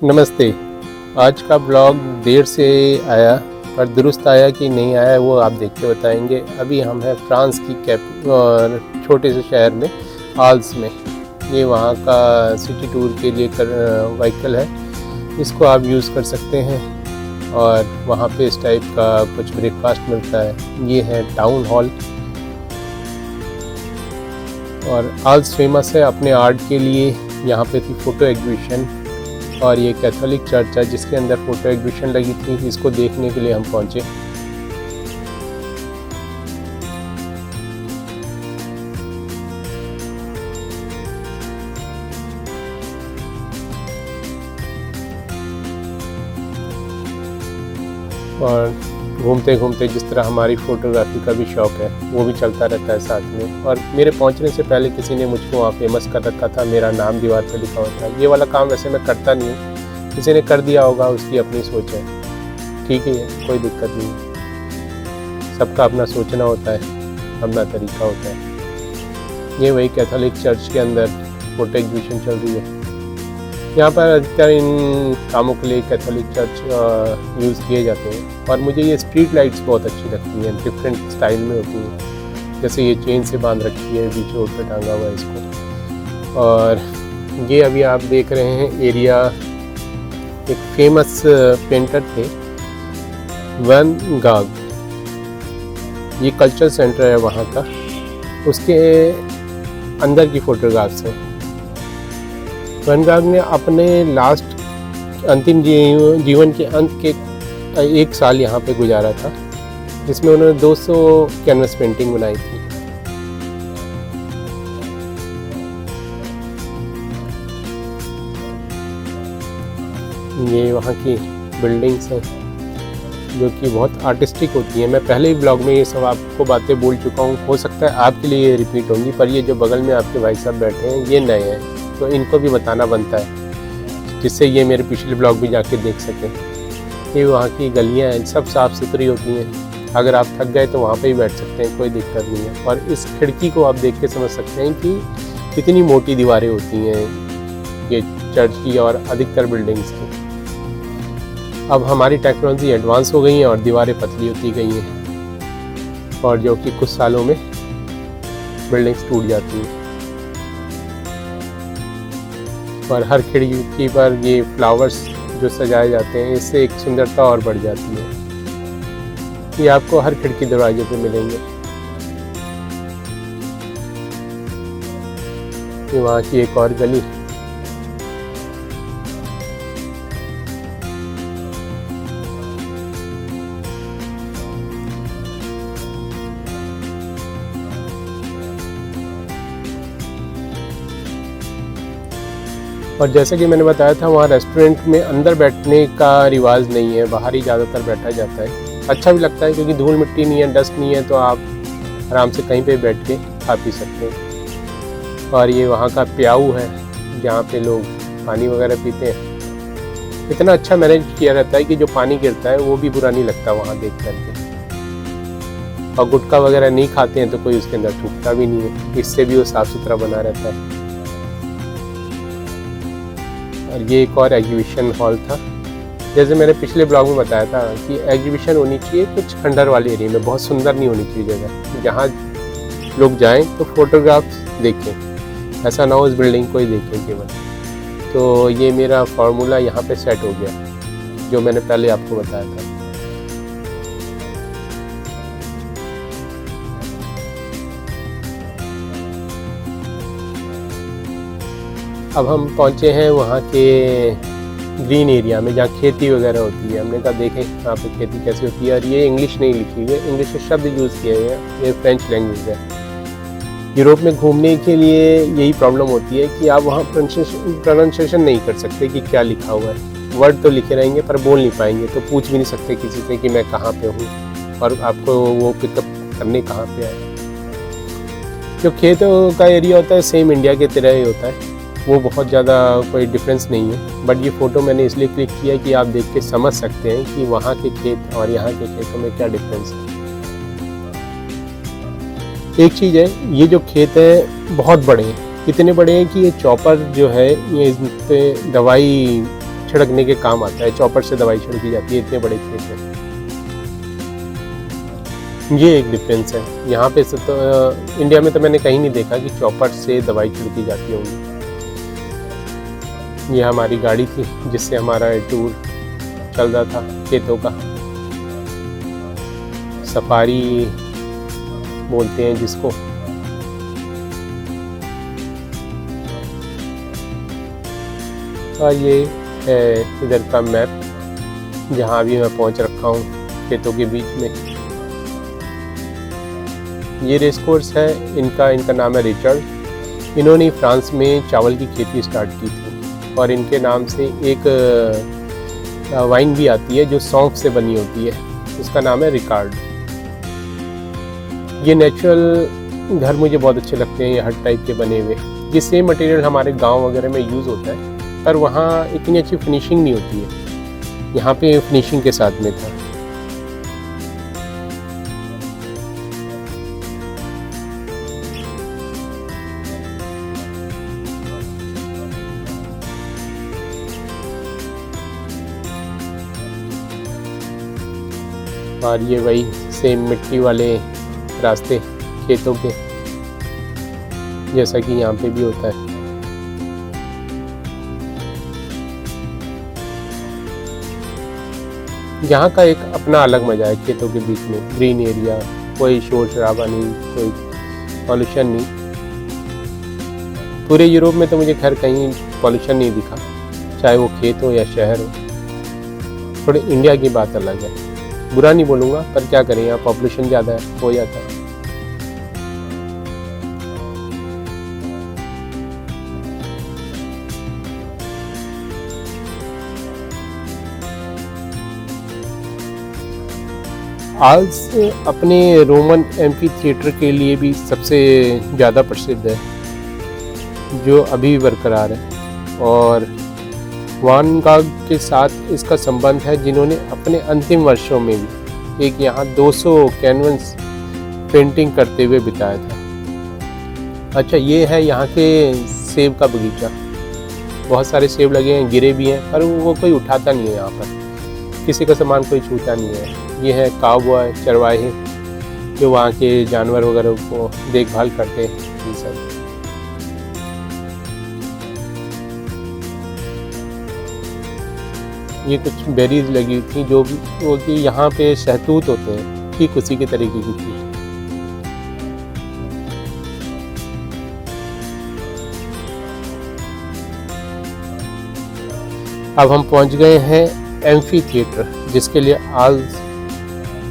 नमस्ते। आज का ब्लॉग देर से आया पर दुरुस्त आया कि नहीं आया वो आप देख के बताएंगे। अभी हम हैं फ्रांस की और छोटे से शहर में आल्स में। ये वहाँ का सिटी टूर के लिए व्हीकल है, इसको आप यूज़ कर सकते हैं और वहाँ पे इस टाइप का कुछ ब्रेकफास्ट मिलता है। ये है टाउन हॉल और आल्स फेमस है अपने आर्ट के लिए। यहाँ पे थी फ़ोटो एग्जीबिशन और ये कैथोलिक चर्च है जिसके अंदर फ़ोटो एग्जीबिशन लगी थी। इसको देखने के लिए हम पहुँचे। और घूमते घूमते जिस तरह हमारी फ़ोटोग्राफी का भी शौक़ है वो भी चलता रहता है साथ में। और मेरे पहुंचने से पहले किसी ने मुझको वहाँ फेमस कर रखा था, मेरा नाम दीवार पर लिखा हुआ था। ये वाला काम वैसे मैं करता नहीं हूँ, किसी ने कर दिया होगा, उसकी अपनी सोच है, ठीक ही है, कोई दिक्कत नहीं है। सबका अपना सोचना होता है, अपना तरीका होता है। ये वही कैथोलिक चर्च के अंदर फ़ोटो एग्जीबिशन चल रही है। यहाँ पर अधिकतर इन कामों के लिए कैथोलिक चर्च यूज़ किए जाते हैं। और मुझे ये स्ट्रीट लाइट्स बहुत अच्छी लगती हैं, डिफरेंट स्टाइल में होती हैं। जैसे ये चेन से बांध रखी है, बीच रोड पे टांगा हुआ है इसको। और ये अभी आप देख रहे हैं एरिया, एक फेमस पेंटर थे वैन गाग, ये कल्चर सेंटर है वहाँ का, उसके अंदर की फ़ोटोग्राफ्स हैं। वैन गाग ने अपने अंतिम जीवन के अंत के 1 साल यहाँ पे गुजारा था, जिसमें उन्होंने 200 कैनवस पेंटिंग बनाई थी। ये वहाँ की बिल्डिंग्स हैं जो कि बहुत आर्टिस्टिक होती हैं। मैं पहले ही ब्लॉग में ये सब आपको बातें बोल चुका हूँ, हो सकता है आपके लिए ये रिपीट होंगी, पर ये जो बगल में आपके भाई साहब बैठे हैं ये नए हैं, तो इनको भी बताना बनता है जिससे ये मेरे पिछले ब्लॉग भी जाके देख सकें। ये वहाँ की गलियाँ हैं, सब साफ़ सुथरी होती हैं। अगर आप थक गए तो वहाँ पे ही बैठ सकते हैं, कोई दिक्कत नहीं है। और इस खिड़की को आप देख के समझ सकते हैं कि कितनी मोटी दीवारें होती हैं ये चर्च की और अधिकतर बिल्डिंग्स की। अब हमारी टेक्नोलॉजी एडवांस हो गई है और दीवारें पतली होती गई हैं, और जो कि कुछ सालों में बिल्डिंग्स टूट जाती हैं। और हर खिड़की पर ये फ्लावर्स जो सजाए जाते हैं, इससे एक सुंदरता और बढ़ जाती है। ये आपको हर खिड़की दरवाजे पे मिलेंगे। ये वहाँ की एक और गली, और जैसे कि मैंने बताया था वहाँ रेस्टोरेंट में अंदर बैठने का रिवाज नहीं है, बाहर ही ज़्यादातर बैठा जाता है। अच्छा भी लगता है क्योंकि धूल मिट्टी नहीं है, डस्ट नहीं है, तो आप आराम से कहीं पे बैठ के खा पी सकते हैं। और ये वहाँ का प्याऊ है जहाँ पे लोग पानी वगैरह पीते हैं। इतना अच्छा मैनेज किया रहता है कि जो पानी गिरता है वो भी बुरा नहीं लगता वहाँ देख करके। और गुटखा वगैरह नहीं खाते हैं तो कोई उसके अंदर थूकता भी नहीं है, इससे भी वो साफ़ सुथरा बना रहता है। और ये एक और एग्जीबिशन हॉल था। जैसे मैंने पिछले ब्लॉग में बताया था कि एग्जीबिशन होनी चाहिए कुछ खंडर वाले एरिया में, बहुत सुंदर नहीं होनी चाहिए जगह, जहाँ लोग जाएं तो फोटोग्राफ्स देखें, ऐसा ना हो इस बिल्डिंग को ही देखें केवल। तो ये मेरा फार्मूला यहाँ पे सेट हो गया जो मैंने पहले आपको बताया था। अब हम पहुँचे हैं वहाँ के ग्रीन एरिया में जहाँ खेती वगैरह होती है। हमने कहा देखें यहाँ पे खेती कैसे होती है। और ये इंग्लिश नहीं लिखी हुई है, इंग्लिश के शब्द यूज़ किए हुए हैं, ये फ्रेंच लैंग्वेज है। यूरोप में घूमने के लिए यही प्रॉब्लम होती है कि आप वहाँ प्रोनाउंसिएशन नहीं कर सकते कि क्या लिखा हुआ है। वर्ड तो लिखे रहेंगे पर बोल नहीं पाएंगे, तो पूछ भी नहीं सकते किसी से कि मैं कहाँ पे हूँ और आपको वो पिकअप करने कहाँ पे आए। जो खेतों का एरिया होता है सेम इंडिया के तरह ही होता है, वो बहुत ज़्यादा कोई डिफरेंस नहीं है। बट ये फ़ोटो मैंने इसलिए क्लिक किया कि आप देख के समझ सकते हैं कि वहाँ के खेत और यहाँ के खेतों में क्या डिफरेंस है। एक चीज़ है, ये जो खेत है बहुत बड़े हैं, इतने बड़े हैं कि ये चॉपर जो है ये इस पे दवाई छिड़कने के काम आता है, चॉपर से दवाई छिड़की जाती है इतने बड़े खेत में। ये एक डिफरेंस है। यहाँ पे तो इंडिया में तो मैंने कहीं नहीं देखा कि चॉपर से दवाई छिड़की जाती होगी। ये हमारी गाड़ी थी जिससे हमारा टूर चल रहा था खेतों का। सफारी बोलते हैं जिसको। और ये है इधर का मैप जहाँ भी मैं पहुँच रखा हूँ खेतों के बीच में। ये रेस कोर्स है इनका नाम है रिचर्ड। इन्होंने फ्रांस में चावल की खेती स्टार्ट की थी और इनके नाम से एक वाइन भी आती है जो सौंफ से बनी होती है, उसका नाम है रिकार्ड। ये नेचुरल घर मुझे बहुत अच्छे लगते हैं, ये हट टाइप के बने हुए। ये सेम मटेरियल हमारे गांव वगैरह में यूज़ होता है पर वहाँ इतनी अच्छी फिनिशिंग नहीं होती है, यहाँ पे फिनिशिंग के साथ में था। और ये वही सेम मिट्टी वाले रास्ते खेतों के जैसा कि यहाँ पे भी होता है। यहाँ का एक अपना अलग मजा है खेतों के बीच में, ग्रीन एरिया, कोई शोर शराबा नहीं, कोई पॉल्यूशन नहीं। पूरे यूरोप में तो मुझे खैर कहीं पॉल्यूशन नहीं दिखा, चाहे वो खेत हो या शहर हो। थोड़े इंडिया की बात अलग है, बुरा नहीं बोलूँगा पर क्या करें, यहाँ पॉपुलेशन ज़्यादा है, हो जाता है। आज अपने रोमन एम्फी थिएटर के लिए भी सबसे ज़्यादा प्रसिद्ध है जो अभी बरकरार है, और वान गाग के साथ इसका संबंध है जिन्होंने अपने अंतिम वर्षों में भी एक यहाँ 200 कैनवस पेंटिंग करते हुए बिताया था। अच्छा, ये है यहाँ के सेब का बगीचा, बहुत सारे सेब लगे हैं, गिरे भी हैं पर वो कोई उठाता नहीं है, यहाँ पर किसी का सामान कोई छूता नहीं है। ये है काउबॉय, चरवाहे जो वहाँ के जानवर वगैरह को देखभाल करते हैं। ये सब ये कुछ बेरीज लगी थी जो कि यहाँ पे शहतूत होते हैं, ठीक उसी के तरीके की थी। अब हम पहुँच गए हैं एम्फी थिएटर जिसके लिए आज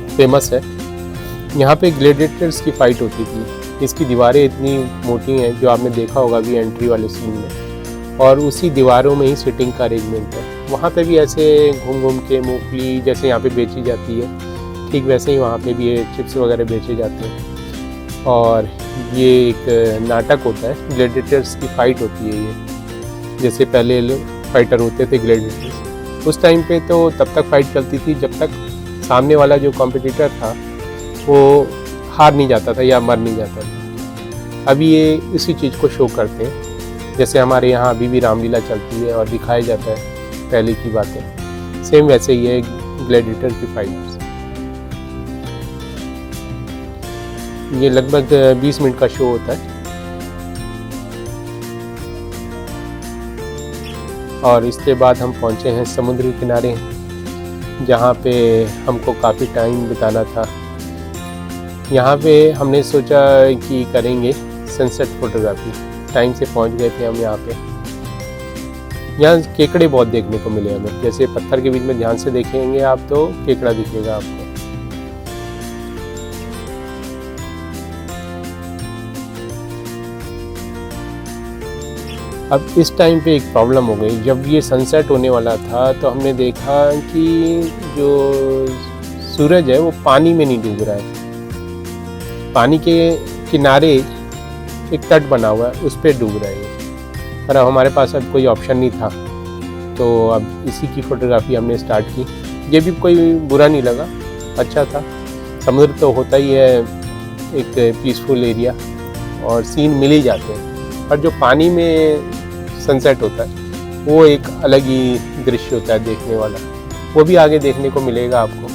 फेमस है। यहाँ पे ग्लैडिएटर्स की फाइट होती थी। इसकी दीवारें इतनी मोटी हैं जो आपने देखा होगा भी एंट्री वाले सीन में, और उसी दीवारों में ही सीटिंग का अरेंजमेंट है। वहाँ पे भी ऐसे घूम घूम के मूंगफली जैसे यहाँ पे बेची जाती है, ठीक वैसे ही वहाँ पे भी ये चिप्स वगैरह बेचे जाते हैं। और ये एक नाटक होता है, ग्लैडिएटर्स की फाइट होती है। ये जैसे पहले फाइटर होते थे ग्लैडिएटर्स, उस टाइम पे तो तब तक फाइट चलती थी जब तक सामने वाला जो कॉम्पिटिटर था वो हार नहीं जाता था या मर नहीं जाता था। अभी ये इसी चीज़ को शो करते हैं, जैसे हमारे यहाँ अभी भी रामलीला चलती है और दिखाया जाता है पहले की बातें, सेम वैसे ही है ग्लैडिएटर की फाइट। ये लगभग 20 मिनट का शो होता है और इसके बाद हम पहुँचे हैं समुद्र किनारे जहाँ पे हमको काफ़ी टाइम बिताना था। यहाँ पे हमने सोचा कि करेंगे सनसेट फोटोग्राफी। टाइम से पहुँच गए थे हम यहाँ पे। यहाँ केकड़े बहुत देखने को मिले हमें, जैसे पत्थर के बीच में ध्यान से देखेंगे आप तो केकड़ा दिखेगा आपको। अब इस टाइम पे एक प्रॉब्लम हो गई। जब ये सनसेट होने वाला था तो हमने देखा कि जो सूरज है वो पानी में नहीं डूब रहा है। पानी के किनारे एक तट बना हुआ है, उस पर डूब रहा है। पर अब हमारे पास अब कोई ऑप्शन नहीं था, तो अब इसी की फ़ोटोग्राफी हमने स्टार्ट की। ये भी कोई बुरा नहीं लगा, अच्छा था। समुद्र तो होता ही है एक पीसफुल एरिया और सीन मिल ही जाते हैं, पर जो पानी में सनसेट होता है वो एक अलग ही दृश्य होता है देखने वाला, वो भी आगे देखने को मिलेगा आपको।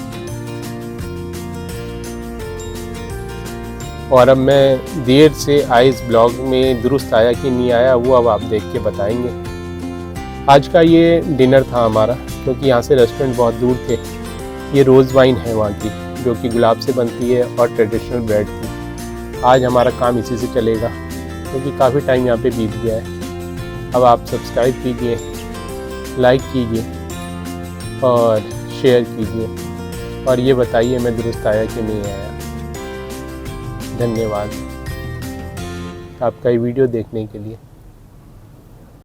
और अब मैं देर से आए इस ब्लॉग में दुरुस्त आया कि नहीं आया वो अब आप देख के बताएंगे। आज का ये डिनर था हमारा, क्योंकि यहाँ से रेस्टोरेंट बहुत दूर थे। ये रोज़ वाइन है वहाँ की, जो कि गुलाब से बनती है और ट्रेडिशनल ब्रेड थी। आज हमारा काम इसी से चलेगा, क्योंकि काफ़ी टाइम यहाँ पे बीत गया है। अब आप सब्सक्राइब कीजिए, लाइक कीजिए और शेयर कीजिए, और ये बताइए मैं दुरुस्त आया कि नहीं आया। धन्यवाद आपका ये वीडियो देखने के लिए।